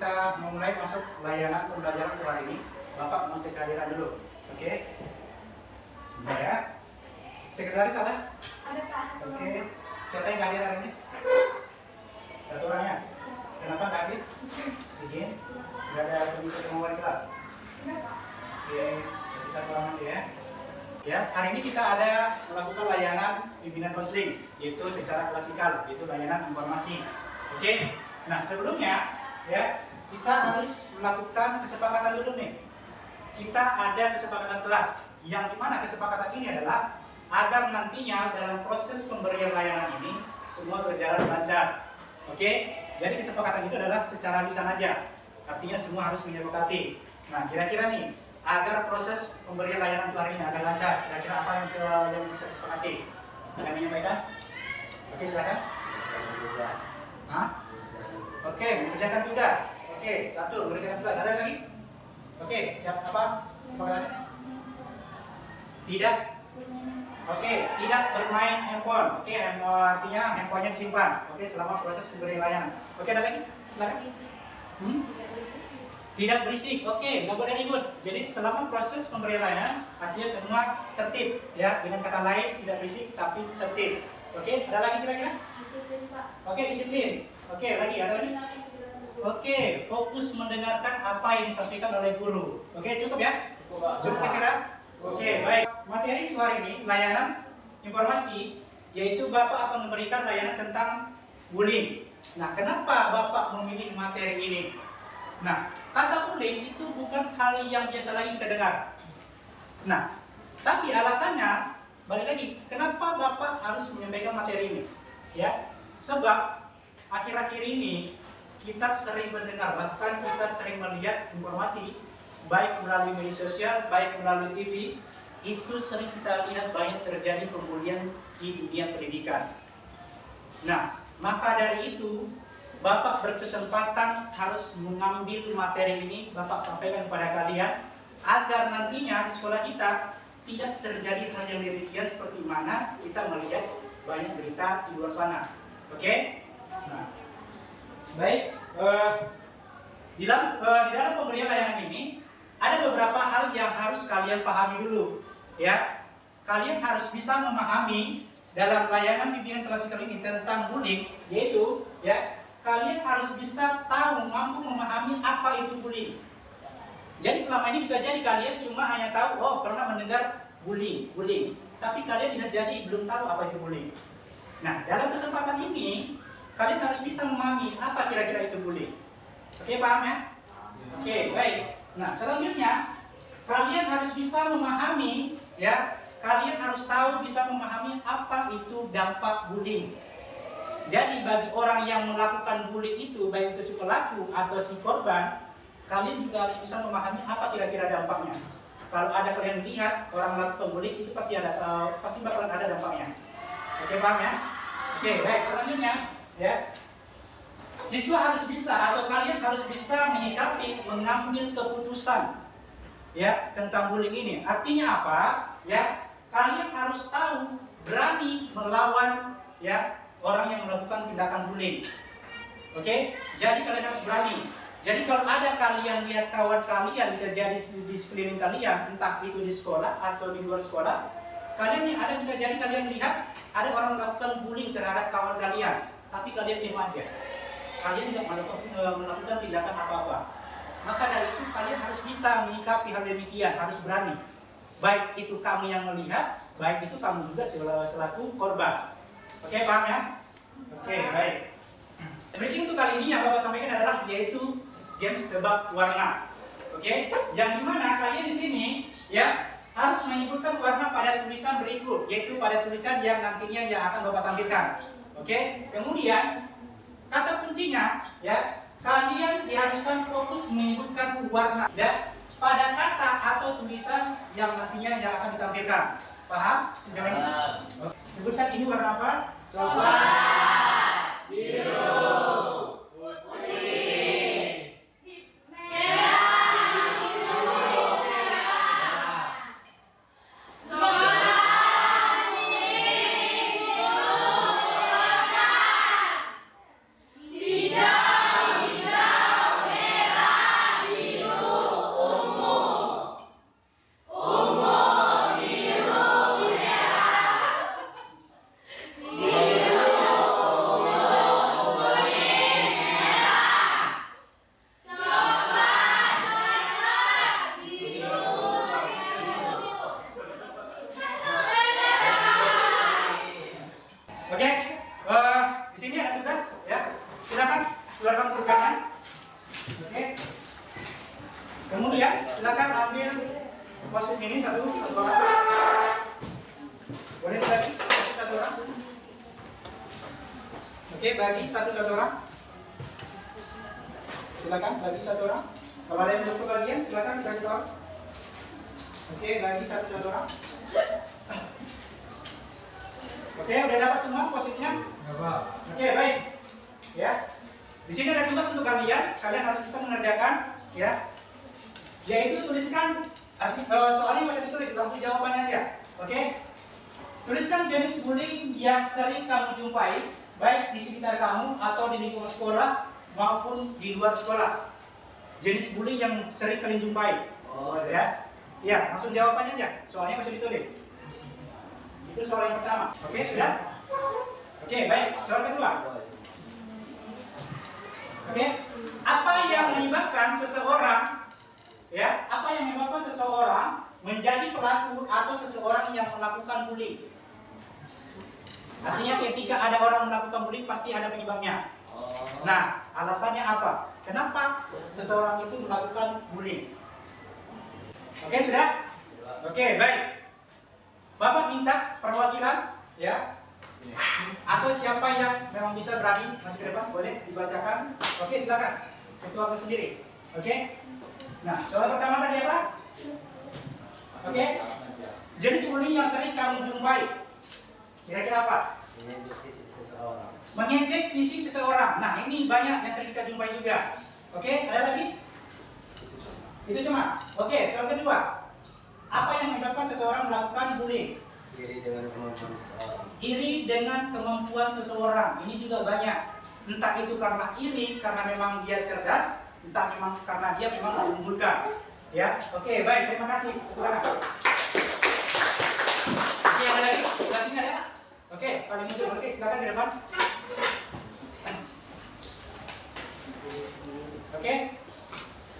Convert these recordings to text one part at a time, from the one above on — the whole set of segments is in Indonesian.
kita mulai masuk layanan pembelajaran untuk hari ini, Bapak mau cek kehadiran dulu. Oke? Sudah ya? Sekretaris ada? Ada Pak. Oke. Siapa yang hadir hari ini? Satu orangnya. Kenapa nggak hadir? Izin? Nggak ada pembicara pengumuman kelas? Oke, jadi satu orang aja ya. Ya, hari ini kita ada melakukan layanan pimpinan konseling, yaitu secara klasikal, yaitu layanan informasi. Oke, nah sebelumnya ya kita harus melakukan kesepakatan dulu nih. Kita ada kesepakatan kelas, yang dimana kesepakatan ini adalah agar nantinya dalam proses pemberian layanan ini semua berjalan lancar. Oke, jadi kesepakatan itu adalah secara lisan aja, artinya semua harus menyepakati. Nah, kira-kira nih, agar proses pemberian layanan hari ini agar lancar, kira-kira apa yang kita sepakati? Ada yang menyampaikan? Oke, silakan. Hah? Oke, mengerjakan tugas. Oke, satu, mengerjakan tugas. Ada lagi? Oke, siap apa? Sepakatannya? Tidak. Oke, tidak bermain handphone. Oke, artinya handphonenya disimpan. Oke, selama proses pemberian layanan. Oke, ada lagi? Silakan. Tidak berisik. Oke, nggak boleh ribut. Jadi selama proses pemberian layanan, artinya semua tertib. Ya, dengan kata lain tidak berisik tapi tertib. Oke, ada lagi kira-kira? Disiplin, Pak. Oke, disiplin. Oke, lagi ada lagi? Oke, fokus mendengarkan apa yang disampaikan oleh guru. Oke, cukup ya? Cukup kira-kira? Oke, baik. Materi hari ini layanan informasi, yaitu Bapak akan memberikan layanan tentang bullying. Nah, kenapa Bapak memilih materi ini? Nah, kata bullying itu bukan hal yang biasa lagi kita dengar. Nah, tapi alasannya, balik lagi, kenapa Bapak harus menyampaikan materi ini? Ya, sebab akhir-akhir ini kita sering mendengar, bahkan kita sering melihat informasi, baik melalui media sosial, baik melalui TV, itu sering kita lihat banyak terjadi pembulian di dunia pendidikan. Nah, maka dari itu, Bapak berkesempatan harus mengambil materi ini, Bapak sampaikan kepada kalian, agar nantinya di sekolah kita tidak terjadi hal yang demikian seperti mana kita melihat banyak berita di luar sana. Oke? Nah, baik. Di dalam pemberian layanan ini, ada beberapa hal yang harus kalian pahami dulu. Ya, kalian harus bisa memahami dalam layanan pimpinan klasikal ini tentang bullying, yaitu ya, kalian harus bisa tahu, mampu memahami apa itu bullying. Jadi selama ini bisa jadi kalian cuma hanya tahu, oh pernah mendengar bullying, tapi kalian bisa jadi belum tahu apa itu bullying. Nah, dalam kesempatan ini kalian harus bisa memahami apa kira-kira itu bullying. Oke, paham ya? Oke, baik. Nah, selanjutnya kalian harus bisa memahami, ya, kalian harus tahu, bisa memahami apa itu dampak bullying. Jadi bagi orang yang melakukan bullying itu, baik itu si pelaku atau si korban, kalian juga harus bisa memahami apa kira-kira dampaknya. Kalau ada kalian lihat orang melakukan bullying, itu pasti bakalan ada dampaknya. Oke, paham ya? Oke, baik. Selanjutnya, ya, siswa harus bisa atau kalian harus bisa menyikapi, mengambil keputusan ya tentang bullying ini. Artinya apa? Ya, kalian harus tahu, berani melawan ya orang yang melakukan tindakan bullying. Oke? Jadi kalian harus berani. Jadi kalau ada kalian lihat kawan kalian, bisa jadi di sekeliling kalian, entah itu di sekolah atau di luar sekolah, kalian yang ada bisa jadi kalian lihat ada orang melakukan bullying terhadap kawan kalian, tapi kalian diam aja. Kalian tidak melakukan tindakan apa-apa. Maka dari itu kalian harus bisa menyikapi hal demikian, harus berani. Baik itu kamu yang melihat, baik itu kamu juga selaku korban. Oke, paham ya? Oke, baik. Briefing untuk kali ini yang Bapak sampaikan adalah yaitu games tebak warna. Oke, yang dimana kalian di sini ya harus menyebutkan warna pada tulisan berikut, yaitu pada tulisan yang nantinya yang akan Bapak tampilkan. Oke, kemudian kata kuncinya ya, kalian diharuskan fokus menyebutkan warna ya pada kata atau tulisan yang nantinya yang akan ditampilkan. Paham? Sejauh ini? Sebutkan ini warna apa? Coklat, biru, putih, merah, hijau, merah, coklat, kuning, biru, hijau, merah, Kemudian silakan ambil post-it ini satu orang. Boleh dibagi satu orang. Oke, bagi satu orang. Silakan bagi satu orang. Kalau ada yang belum kebagian, silakan dikasih tahu. Oke, bagi satu orang. Oke, udah dapat semua posisinya? Oke, baik. Ya. Di sini ada tugas untuk kalian. Kalian harus bisa mengerjakan, ya. Yaitu tuliskan soalnya masih ditulis, langsung jawabannya aja. Oke. Tuliskan jenis bullying yang sering kamu jumpai, baik di sekitar kamu atau di lingkungan sekolah maupun di luar sekolah. Jenis bullying yang sering kalian jumpai. Oh, ya. Ya, langsung jawabannya aja. Soalnya masih ditulis. Itu soal yang pertama. Oke, sudah? Oke, baik. Soal kedua. Oke, apa yang menyebabkan seseorang, ya, apa yang menyebabkan seseorang menjadi pelaku atau seseorang yang melakukan bullying? Artinya ketika ada orang melakukan bullying pasti ada penyebabnya. Nah, alasannya apa? Kenapa seseorang itu melakukan bullying? Oke, sudah? Oke, baik. Bapak minta perwakilan, ya, atau siapa yang memang bisa berani maju ke depan, boleh dibacakan. Oke, silakan. Ketua kelas sendiri. Oke. Nah, soal pertama tadi apa? Oke. Jenis bullying yang sering kamu jumpai. Kira-kira apa? Mengejek fisik seseorang. Mengejek fisik seseorang. Nah, ini banyak yang sering kita jumpai juga. Oke, ada lagi? Itu cuma. Oke, soal kedua. Apa yang menyebabkan seseorang melakukan bullying? Iri dengan kemampuan seseorang. Iri dengan kemampuan seseorang. Ini juga banyak. Entah itu karena iri, karena memang dia cerdas, entah memang karena dia memang mengunggulkan. Ya, oke, baik. Terima kasih. Tepuk tangan. Oke, ada lagi? Sebelah sini ada? Oke, paling muncul. Oke, silakan di depan. Oke.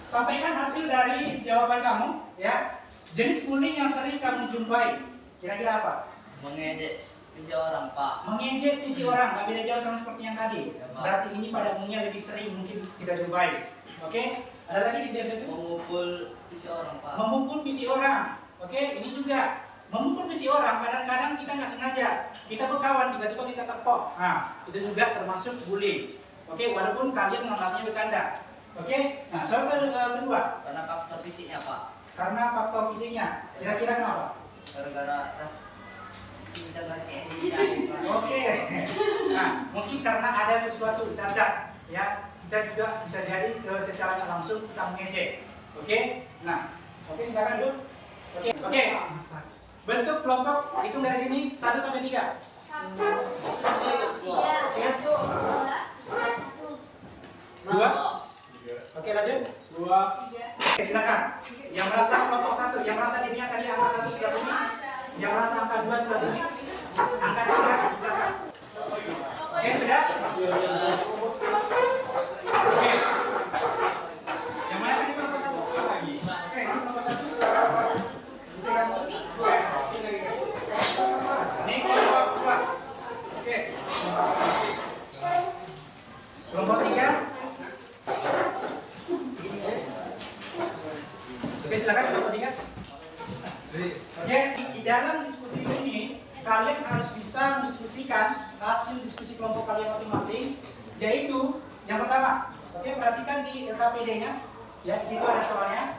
Sampaikan hasil dari jawaban kamu, ya. Jenis bullying yang sering kamu jumpai, kira-kira apa? Mengejek fisik orang, Pak. Mengejek fisik orang, nggak beda jauh sama seperti yang tadi. Ya, Pak. Berarti ini pada umumnya lebih sering mungkin kita jumpai. Oke, ada lagi di bagian itu? Memukul fisik orang, Pak. Memukul fisik orang. Oke, ini juga memukul fisik orang. Kadang-kadang kita nggak sengaja, kita berkawan tiba-tiba kita tepok. Nah, itu juga termasuk bullying. Oke, walaupun kalian menganggapnya bercanda. Oke, nah soal kedua. Karena faktor fisiknya, Pak. Karena faktor fisiknya, kira-kira kenapa? Gara-gara kencang Oke, nah mungkin karena ada sesuatu cacat, ya kita juga bisa jadi secara nggak langsung kita mengejek. Oke, nah, oke silakan dulu. Oke, bentuk kelompok hitung dari sini 1 sampai 3. 1, 2, 3, 1, 2. Oke, lanjut. 2. Oke, silakan. Yang merasa kelompok 1, yang merasa dirinya tadi angka 1 sebelah sini, yang merasa angka 2 sebelah sini, angka 3 di belakang. Oke, sudah? Oke. Yang mana tadi kelompok 1? Oke, ini kelompok 1. Ini kelompok 2. Oke. Kelompok 3. Oke, silakan kelompok 3. Oke, di dalam diskusi ini kalian harus bisa mendiskusikan hasil diskusi kelompok kalian masing-masing, yaitu yang pertama. Oke, perhatikan di LKPD-nya. Ya, di situ ada soalnya.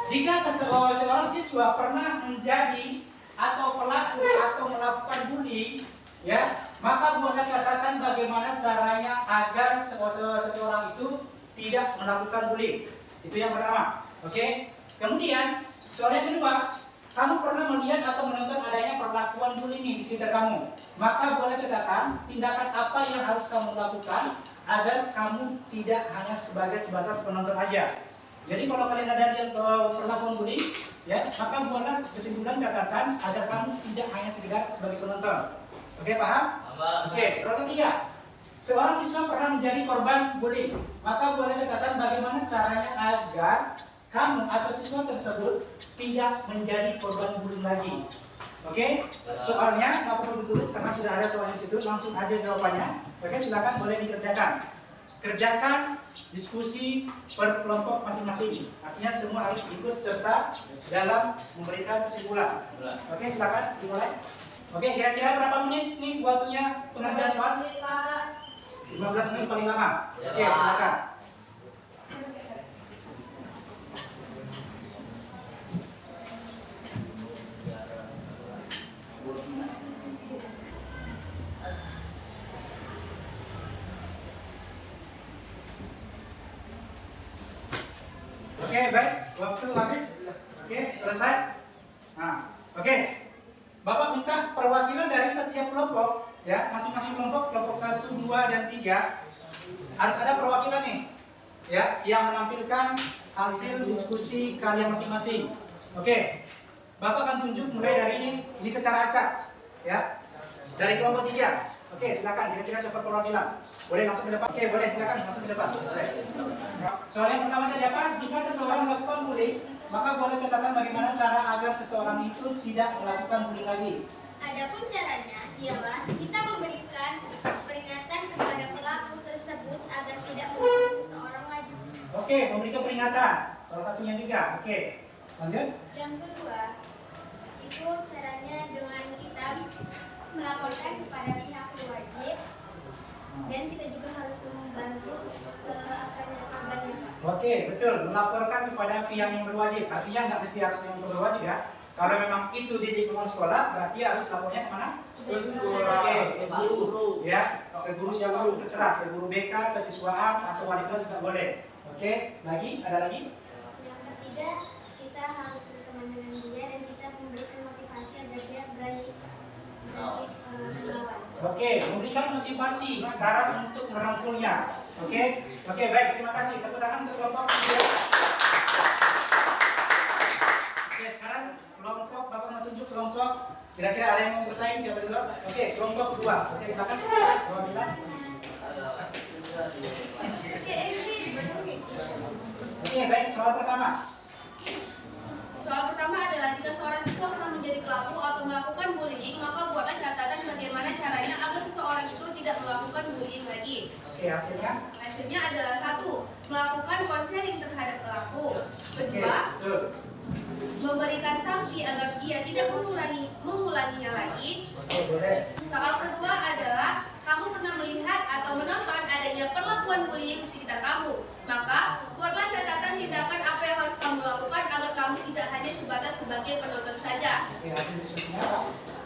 Jika seorang siswa pernah menjadi atau pelaku atau melakukan bullying, ya, maka buatlah catatan bagaimana caranya agar seseorang itu tidak melakukan bullying. Itu yang pertama. Oke. Kemudian, soal yang kedua, kamu pernah melihat atau menonton adanya perlakuan bullying di sekitar kamu. Maka boleh catatan tindakan apa yang harus kamu lakukan agar kamu tidak hanya sebatas penonton aja. Jadi kalau kalian ada yang perlakuan bullying, ya, maka buatlah kesimpulan catatan agar kamu tidak hanya sekedar sebagai penonton. Oke, paham? Oke, soal ketiga. Seorang siswa pernah menjadi korban bullying, maka boleh catatan bagaimana caranya agar kamu atau siswa tersebut tidak menjadi korban bullying lagi. Oke, soalnya nggak perlu ditulis karena sudah ada soalnya di situ, langsung aja jawabannya. Oke, silakan boleh dikerjakan. kerjakan diskusi per kelompok masing-masing. Artinya semua harus ikut serta dalam memberikan kesimpulan. Oke, silakan dimulai. Oke, kira-kira berapa menit nih waktunya pengerjaan soal? 15 menit paling lama. Oke, silakan. Oke, baik. Waktu habis. Oke, selesai. Nah, oke. Bapak minta perwakilan dari setiap kelompok, ya, masing-masing kelompok, kelompok 1, 2, dan 3 harus ada perwakilan nih, ya, yang menampilkan hasil diskusi kalian masing-masing. Oke, Bapak akan tunjuk mulai dari ini secara acak, ya, dari kelompok 3. Oke, silakan. Kira-kira siapa perwakilan? Boleh langsung ke depan. Oke, boleh, silakan langsung ke depan. Soal yang pertama tadi apa? Jika seseorang melakukan bullying, maka boleh catatan bagaimana cara agar seseorang itu tidak melakukan bullying lagi. Adapun caranya ialah kita memberikan peringatan kepada pelaku tersebut agar tidak membuli seseorang lagi. Oke, memberikan peringatan. Salah satunya 3. Oke, lanjut. Yang kedua, itu caranya dengan kita melaporkan kepada pihak berwajib dan kita juga harus membantu korbannya. Oke, betul. Melaporkan kepada pihak yang berwajib. Artinya nggak mesti harus yang berwajib ya. Kalau memang itu di lingkungan sekolah, berarti harus lapornya kemana? Ke sekolah. Oke, ke guru. Ya, ke guru siapa pun terserah. Ke guru BK, kesiswaan, atau wali kelas juga boleh. Oke, lagi? Ada lagi? Yang ketiga, kita harus berteman dengan dia dan kita memberikan motivasi agar dia berani melawan. Oke, memberikan motivasi cara untuk merangkulnya. Oke, baik. Terima kasih. Tepuk tangan untuk kelompok 3. Oke, sekarang kelompok Bapak mau tunjuk kelompok. Kira-kira ada yang mau bersaing siapa dulu? Oke, kelompok 2. Oke, silakan. Perwakilan. Oke, baik. Soal pertama. Soal pertama adalah jika seorang siswa pernah menjadi pelaku atau melakukan bullying, maka buatlah catatan bagaimana caranya agar seseorang itu tidak melakukan bullying lagi. Oke, hasilnya. Hasilnya adalah 1. Melakukan konseling terhadap pelaku. Kedua, Betul. memberikan sanksi agar dia tidak mengulanginya lagi. Oke, boleh. Soal kedua adalah kamu pernah melihat atau menonton adanya perlakuan bullying di sekitar kamu. Maka, buatlah catatan tindakan apa yang harus kamu lakukan agar kamu tidak hanya sebatas sebagai penonton saja. Oke, hasil diskusinya apa?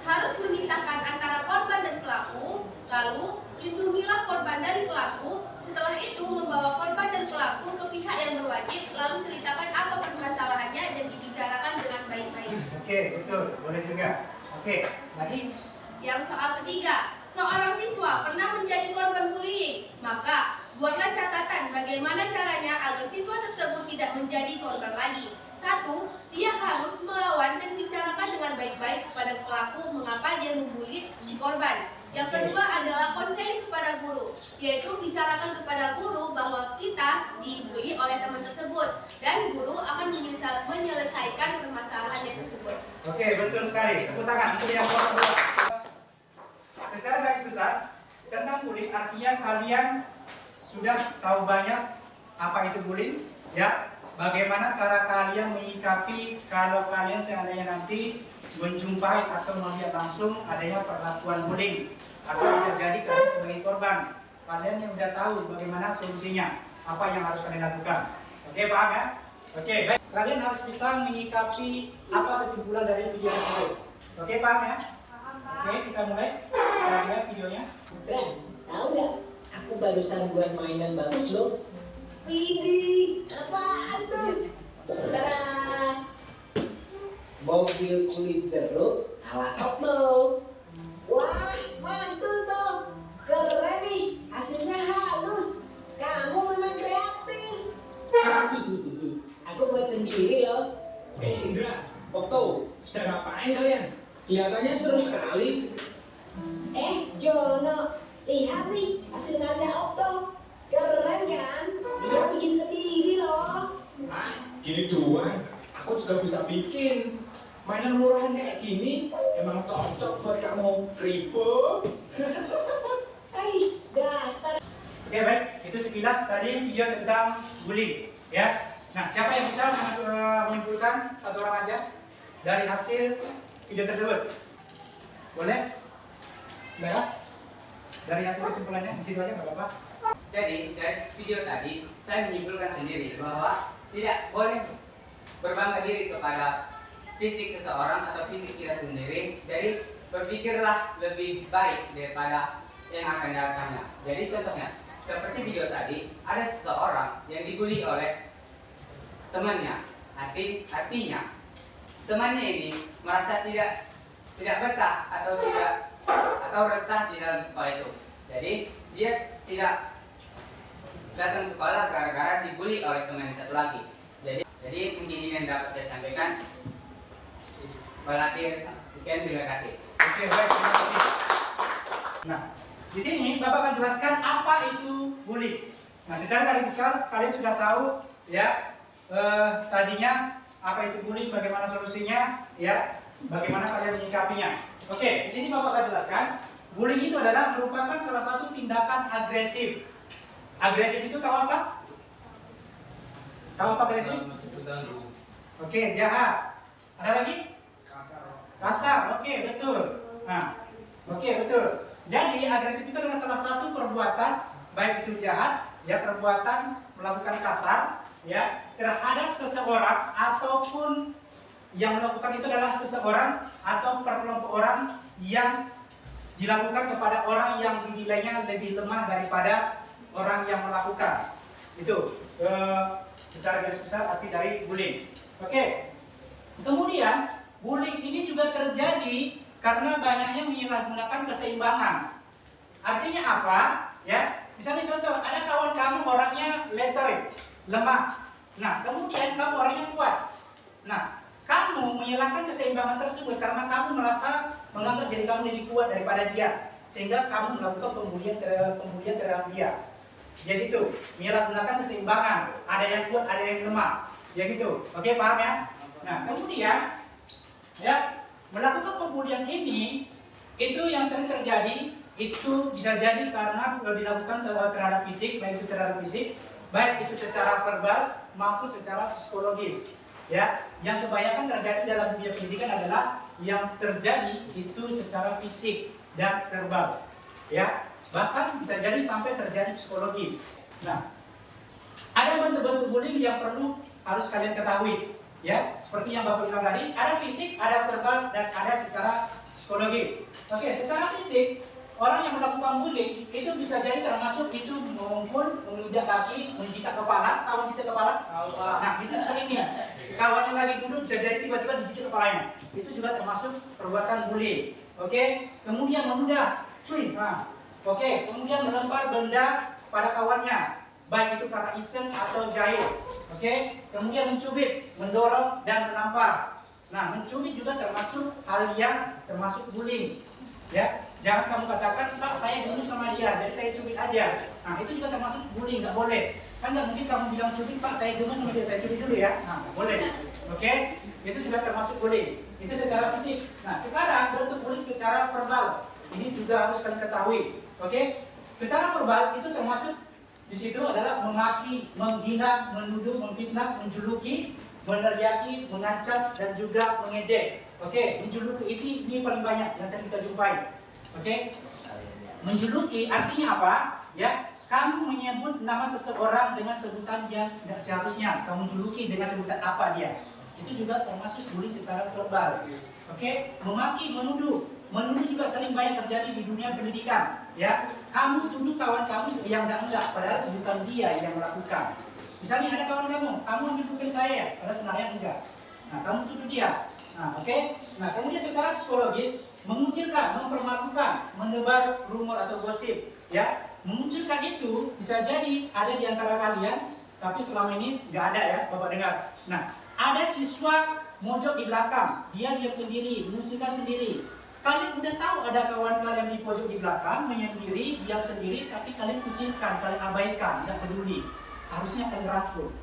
Harus memisahkan antara korban dan pelaku, lalu lindungilah korban dari pelaku. Setelah itu, membawa korban dan pelaku ke pihak yang berwajib, lalu ceritakan apa permasalahannya dan dibicarakan dengan baik-baik. Oke, betul. Boleh juga. Oke, lagi. Yang soal ketiga, seorang siswa pernah menjadi korban bullying, maka buatlah catatan bagaimana caranya agar siswa tersebut tidak menjadi korban lagi. 1. Dia harus melawan dan bicarakan dengan baik-baik kepada pelaku mengapa dia membuli si korban. Yang kedua adalah konseling kepada guru, yaitu bicarakan kepada guru bahwa kita dibully oleh teman tersebut dan guru akan menyelesaikan permasalahannya tersebut. Oke, betul sekali. Tepuk tangan. Itu yang kedua. Secara garis besar, tentang bullying artinya kalian sudah tahu banyak apa itu bullying, ya. Bagaimana cara kalian menyikapi kalau kalian seandainya nanti menjumpai atau melihat langsung adanya perlakuan bullying atau bisa jadi kalian sebagai korban. Kalian yang udah tahu bagaimana solusinya, apa yang harus kalian lakukan. Oke, paham ya? Oke, baik. Kalian harus bisa menyikapi apa kesimpulan dari video tersebut. Oke, paham ya? Oke, kita mulai. Kita lihat videonya. Bran, tahu nggak? Aku barusan buat mainan bagus loh. Ini apaan tuh? Tara, mobil kulit jeruk ala Opto. Wah, mantul tuh. Keren nih, hasilnya halus. Kamu memang kreatif. Hihihi, aku buat sendiri loh. Indra, Okto, sedang ngapain kalian? Kelihatannya seru sekali. Jono, lihat nih hasil karya Opto. Keren kan? Dia bikin sendiri loh. Ah, gini doang. Aku juga bisa bikin. Mainan murahan kayak gini emang cocok buat kamu. Tripo. Dasar. Oke, baik. Itu sekilas tadi video tentang bullying, ya. Nah, siapa yang bisa menyimpulkan satu orang aja dari hasil video tersebut? Boleh? Baiklah. Dari hasil kesimpulannya di situ aja nggak apa-apa. Jadi dari video tadi saya menyimpulkan sendiri bahwa tidak boleh berbangga diri kepada fisik seseorang atau fisik kita sendiri. Jadi berpikirlah lebih baik daripada yang akan datangnya. Jadi contohnya seperti video tadi, ada seseorang yang dibully oleh temannya. Artinya temannya ini merasa tidak betah atau resah di dalam sekolah itu. Jadi dia tidak datang sekolah gara-gara dibully oleh teman satu lagi. Jadi mungkin ini yang dapat saya sampaikan. Balatir, sekian, terima kasih. Oke, baik, terima kasih. Nah, di sini Bapak akan jelaskan apa itu bullying. Nah, secara garis besar kalian sudah tahu ya tadinya apa itu bullying, bagaimana solusinya, ya, bagaimana kalian menyikapinya. Oke, di sini Bapak akan jelaskan bullying itu adalah merupakan salah satu tindakan agresif. Agresif itu tahu apa? Tahu apa agresif? Oke, jahat. Ada lagi? Kasar. Oke, betul. Nah, oke, betul. Jadi agresif itu adalah salah satu perbuatan, baik itu jahat, ya, perbuatan melakukan kasar, ya, terhadap seseorang ataupun yang melakukan itu adalah seseorang atau perkelompok orang yang dilakukan kepada orang yang dinilainya lebih lemah daripada orang yang melakukan. Itu secara garis besar arti dari bullying. Oke. Kemudian bullying ini juga terjadi karena banyaknya menyalahgunakan keseimbangan. Artinya apa? Ya, misalnya contoh, ada kawan kamu orangnya letoy, lemah. Nah, kemudian kamu orangnya kuat. Nah, kamu menyalahkan keseimbangan tersebut karena kamu merasa menganggap diri kamu lebih kuat daripada dia, sehingga kamu melakukan pembulian terhadap dia. Jadi itu menyalahgunakan keseimbangan. Ada yang kuat, ada yang lemah. Ya gitu. Oke, paham ya? Nah, kemudian ya, melakukan pembulian ini itu yang sering terjadi itu bisa jadi karena dilakukan terhadap fisik, baik itu terhadap fisik, baik itu secara verbal maupun secara psikologis. Ya, yang kebanyakan terjadi dalam dunia pendidikan adalah yang terjadi itu secara fisik dan verbal. Ya, bahkan bisa jadi sampai terjadi psikologis. Nah, ada bentuk-bentuk bullying yang harus kalian ketahui. Ya, seperti yang Bapak bilang tadi, ada fisik, ada verbal, dan ada secara psikologis. Oke, secara fisik, orang yang melakukan bullying itu bisa jadi termasuk itu mengumpul, menginjak kaki, menjitak kepala. Tahu menjitak kepala? Nah, itu sering nih. Kawan yang lagi duduk bisa jadi tiba-tiba dijitak kepalanya. Itu juga termasuk perbuatan bullying. Oke, kemudian menudah, cuy. Nah, oke, kemudian melempar benda pada kawannya, baik itu karena iseng atau jahil. Oke, kemudian mencubit, mendorong, dan menampar. Nah, mencubit juga termasuk hal yang termasuk bullying. Ya, jangan kamu katakan, Pak, saya dulu sama dia, jadi saya cubit aja. Nah, itu juga termasuk bullying, nggak boleh. Kan nggak mungkin kamu bilang cubit, Pak, saya dulu sama dia, saya cubit dulu ya. Nah, nggak boleh. Oke, itu juga termasuk bullying. Itu secara fisik. Nah, sekarang bentuk bullying secara verbal. Ini juga harus kalian ketahui. Oke, secara verbal itu termasuk di situ adalah memaki, menghina, menuduh, memfitnah, menjuluki, meneriaki, mengancam, dan juga mengejek. Oke, menjuluki ini paling banyak yang sering kita jumpai. Oke, menjuluki artinya apa? Ya, kamu menyebut nama seseorang dengan sebutan yang tidak seharusnya. Kamu juluki dengan sebutan apa dia? Itu juga termasuk bullying secara verbal. Oke, memaki, menuduh. Menuduh juga sering banyak terjadi di dunia pendidikan. Ya, kamu tuduh kawan kamu yang enggak, padahal bukan dia yang melakukan. Misalnya ada kawan kamu ambil pulpen saya, padahal sebenarnya enggak. Nah, kamu tuduh dia. Nah, oke. Nah, kemudian secara psikologis mengucilkan, mempermalukan, menebar rumor atau gosip. Ya, mengucilkan itu bisa jadi ada di antara kalian, tapi selama ini nggak ada ya, Bapak dengar. Nah, ada siswa mojok di belakang, dia diam sendiri, mengucilkan sendiri. Kalian udah tahu ada kawan kalian di pojok di belakang, menyendiri, diam sendiri, tapi kalian kucilkan, kalian abaikan, tidak peduli. Harusnya kalian rangkul.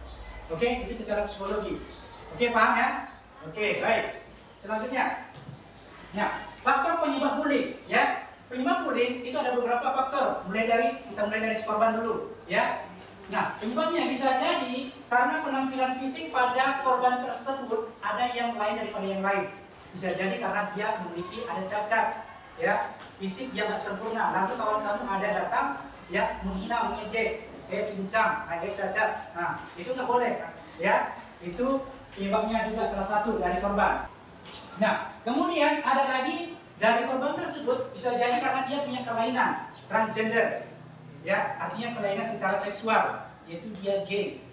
Oke, itu secara psikologis. Oke, paham ya? Oke, baik. Selanjutnya, ya, faktor penyebab bullying. Ya, penyebab bullying itu ada beberapa faktor. Kita mulai dari si korban dulu, ya. Nah, penyebabnya bisa jadi karena penampilan fisik pada korban tersebut ada yang lain daripada yang lain. Bisa jadi karena dia memiliki ada cacat, ya, fisik dia nggak sempurna. Lalu kawan kamu ada datang, ya, menghina, mengejek, pincang, cacat. Nah, itu nggak boleh, ya. Itu penyebabnya juga salah satu dari korban. Nah, kemudian ada lagi dari korban tersebut bisa jadi karena dia punya kelainan transgender. Ya, artinya kelainan secara seksual, yaitu dia gay.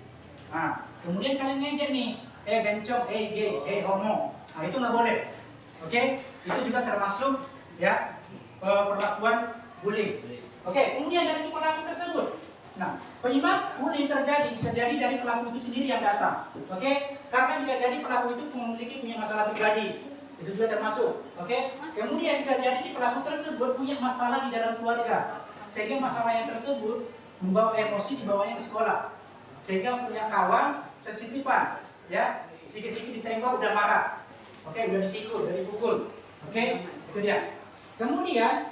Nah, kemudian kalian ngejek nih, bencong, gay, homo. Nah, itu nggak boleh. Oke, itu juga termasuk ya perlakuan bullying. Oke, kemudian dari si pelaku tersebut. Nah, penyebab bullying terjadi bisa jadi dari pelaku itu sendiri yang datang. Oke, karena bisa jadi pelaku itu punya masalah pribadi. Itu juga termasuk. Oke, kemudian bisa jadi si pelaku tersebut punya masalah di dalam keluarga. Sehingga masalah yang tersebut membawa emosi dibawanya ke sekolah, sehingga punya kawan sensitifan, ya, sikit-sikit disenggol udah marah, oke, udah disikul, udah dipukul, oke, itu dia. Kemudian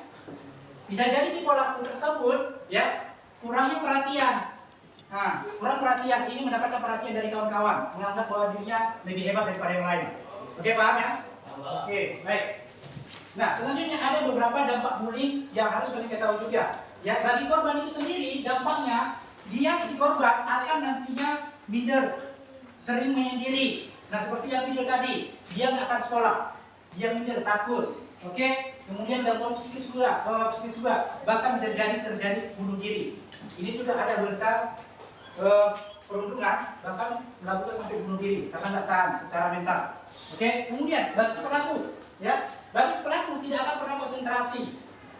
bisa jadi si pelaku tersebut, ya, kurangnya perhatian. Nah, kurang perhatian ini mendapatkan perhatian dari kawan-kawan, menganggap bahwa dirinya lebih hebat daripada yang lain. Oke, paham ya? Oke, baik. Nah, selanjutnya ada beberapa dampak bullying yang harus kalian ketahui juga. Ya, bagi korban itu sendiri dampaknya si korban akan nantinya minder, sering menyendiri. Nah, seperti yang video tadi, dia nggak akan sekolah, dia minder, takut. Oke, kemudian gangguan psikis juga, bahkan bisa terjadi bunuh diri. Ini juga ada berita perundungan, bahkan melakukan sampai bunuh diri karena nggak tahan secara mental. Oke, kemudian bagi si pelaku, ya, bagi si pelaku tidak akan pernah konsentrasi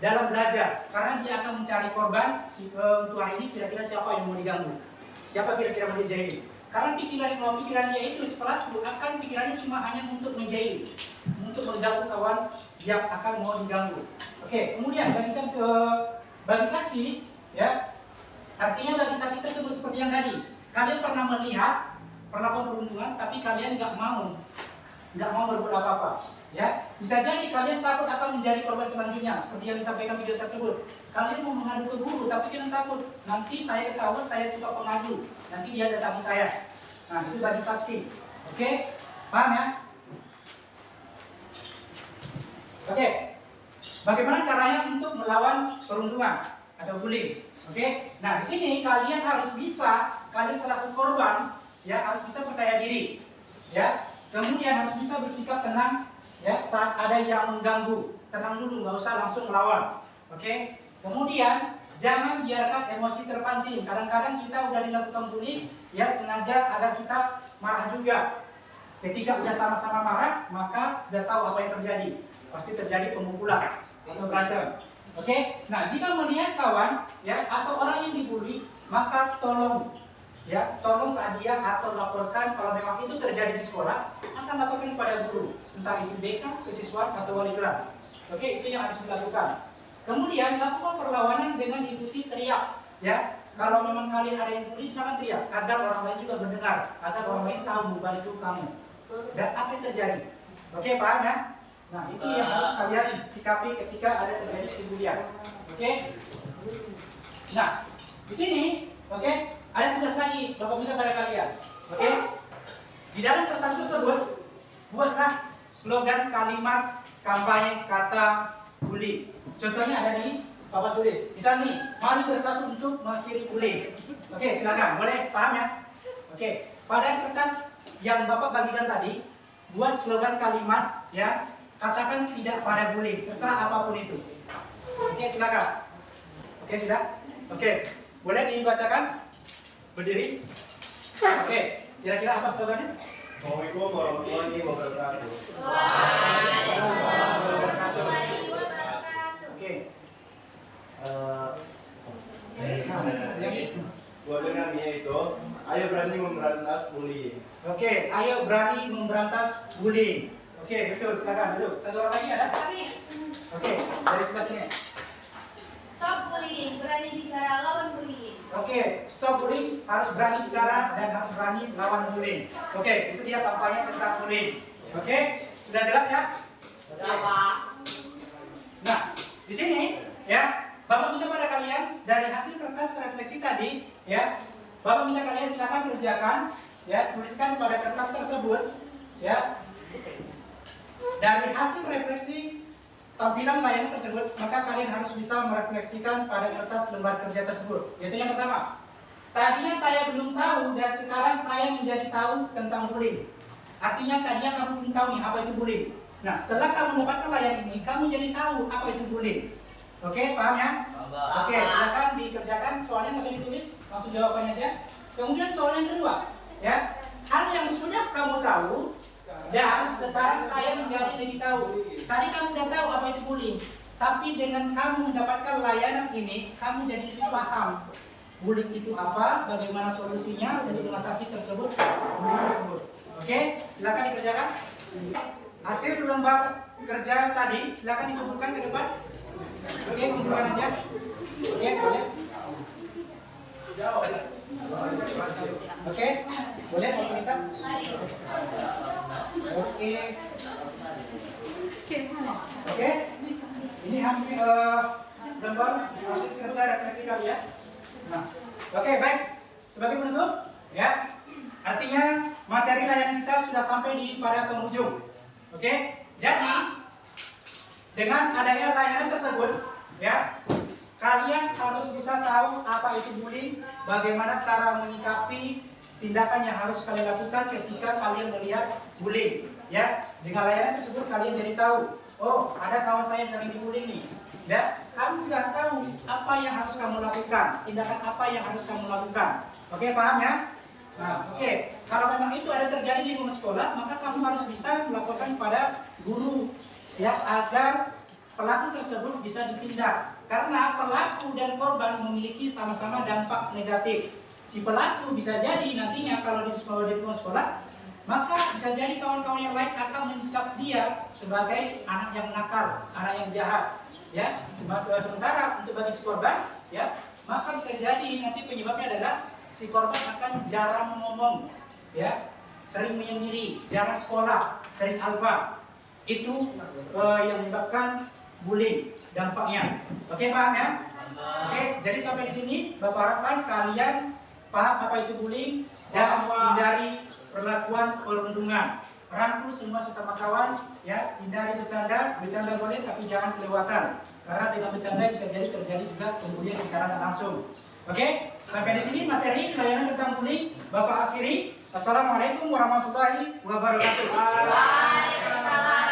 dalam belajar karena dia akan mencari korban. Untuk hari ini kira-kira siapa yang mau diganggu, siapa kira-kira mau dijahili. Karena pikiran dia itu si pelaku akan pikirannya cuma hanya untuk menjahili, untuk mengganggu kawan yang akan mau diganggu. Oke, kemudian bagi saksi, ya, artinya bagi saksi tersebut seperti yang tadi, kalian pernah melihat perlakuan perundungan tapi kalian nggak mau berbuat apa-apa, ya. Bisa jadi kalian takut akan menjadi korban selanjutnya, seperti yang disampaikan video tersebut. Kalian mau mengadu ke guru, tapi kalian takut nanti saya ketahuan saya tukang pengadu, nanti dia datangi saya. Nah, itu bagi saksi. Oke, paham ya? Oke, bagaimana caranya untuk melawan perundungan atau bullying? Oke, nah di sini kalian selaku korban, ya, harus bisa percaya diri, ya. Kemudian harus bisa bersikap tenang, ya, saat ada yang mengganggu. Tenang dulu, nggak usah langsung melawan. Oke. Kemudian jangan biarkan emosi terpancing. Kadang-kadang kita udah dilakukan bullying, ya, sengaja agar kita marah juga. Ketika udah sama-sama marah, maka udah tahu apa yang terjadi. Pasti terjadi pemukulan atau berantem. Oke. Nah, jika melihat kawan, ya, atau orang yang dibully, maka tolong dia atau laporkan. Kalau memang itu terjadi di sekolah, akan laporkan kepada guru, entah itu BK, kesiswaan atau wali kelas. Oke, itu yang harus dilakukan. Kemudian lakukan perlawanan dengan ikuti teriak, ya. Kalau memang kalian ada yang bully, silakan teriak agar orang lain juga mendengar, agar orang lain tahu membantu kamu dan apa yang terjadi. Oke, paham ya? Nah, itu yang harus kalian sikapi ketika ada terjadi pembulian. Oke. Nah, di sini, oke, ada tugas lagi Bapak minta pada kalian. Oke? Di dalam kertas tersebut buatlah slogan kalimat kampanye kata bully. Contohnya ada di Bapak tulis. Misal nih, mari bersatu untuk mengakhiri bullying. Oke, silakan. Boleh paham ya? Oke. Pada kertas yang Bapak bagikan tadi, buat slogan kalimat, ya. Katakan tidak pada bullying, terserah apapun itu. Oke, silakan. Oke, sudah? Oke. Boleh dibacakan? Berdiri. Oke, kira-kira apa slogannya? Assalamualaikum warahmatullahi wabarakatuh. Oke. Slogannya itu, ayo berani memberantas bullying. Oke, ayo berani memberantas bullying. Oke, betul. Silakan duduk. Satu orang lagi ada? Oke, dari sebelah sini. Stop bullying, berani bicara lawan bullying. Oke, stop bullying, harus berani bicara dan harus berani lawan bullying. Oke, itu dia kampanye tentang bullying. Oke, sudah jelas ya? Sudah, Pak. Nah, Di sini ya, Bapak minta pada kalian dari hasil kertas refleksi tadi ya, Bapak minta kalian silakan kerjakan ya, tuliskan pada kertas tersebut ya. Dari hasil refleksi tampilan layanan tersebut, maka kalian harus bisa merefleksikan pada kertas lembar kerja tersebut. Yaitu yang pertama, tadinya saya belum tahu dan sekarang saya menjadi tahu tentang bullying. Artinya tadinya kamu belum tahu nih apa itu bullying. Nah, setelah kamu mendapatkan layanan ini, kamu jadi tahu apa itu bullying. Oke, paham ya? Oke, silakan dikerjakan. Soalnya nggak usah ditulis, langsung jawabannya aja. Kemudian soal yang kedua, ya, hal yang sudah kamu tahu dan sekarang saya menjadi lebih tahu. Tadi kamu udah tahu apa itu bullying, tapi dengan kamu mendapatkan layanan ini, kamu jadi lebih paham bullying itu apa, bagaimana solusinya untuk mengatasi bullying tersebut. Oke, silakan dikerjakan. Hasil lembar kerja tadi silakan dikumpulkan ke depan. Oke, kumpulkan aja. Oke, boleh. Oke, boleh Pak Minta. Oke. Oke. Ini hampir lembar hasil kerja refleksi kalian. Nah, oke, baik. Sebagai penutup, ya. Artinya materi layanan kita sudah sampai pada penghujung. Oke, jadi dengan adanya layanan tersebut, ya, kalian harus bisa tahu apa itu bullying, bagaimana cara menyikapi tindakan yang harus kalian lakukan ketika kalian melihat bullying. Ya, dengan layanan tersebut kalian jadi tahu, oh ada kawan saya yang sering dibullying nih. Ya, kamu sudah tahu apa yang harus kamu lakukan, tindakan apa yang harus kamu lakukan. Oke, paham ya? Nah, oke. Kalau memang itu ada terjadi di lingkungan sekolah, maka kamu harus bisa melaporkan pada guru, ya, agar pelaku tersebut bisa ditindak. Karena pelaku dan korban memiliki sama-sama dampak negatif. Si pelaku bisa jadi nantinya kalau di lingkungan sekolah, maka bisa jadi kawan-kawan yang lain akan mencap dia sebagai anak yang nakal, anak yang jahat. Ya, sementara untuk bagi si korban, ya, maka bisa jadi nanti penyebabnya adalah si korban akan jarang ngomong, ya, sering menyendiri, jarang sekolah, sering alfa. Itu yang menyebabkan bullying dampaknya. Oke, paham ya? Oke, jadi sampai di sini Bapak harapkan kalian paham apa itu bullying dan hindari perlakuan perundungan. Rangkul semua sesama kawan, ya, hindari bercanda boleh tapi jangan kelewatan. Karena dengan bercanda bisa jadi terjadi juga pembulian secara tidak langsung. Oke, sampai di sini materi layanan tentang bullying Bapak akhiri. Assalamualaikum warahmatullahi wabarakatuh. Waalaikumsalam.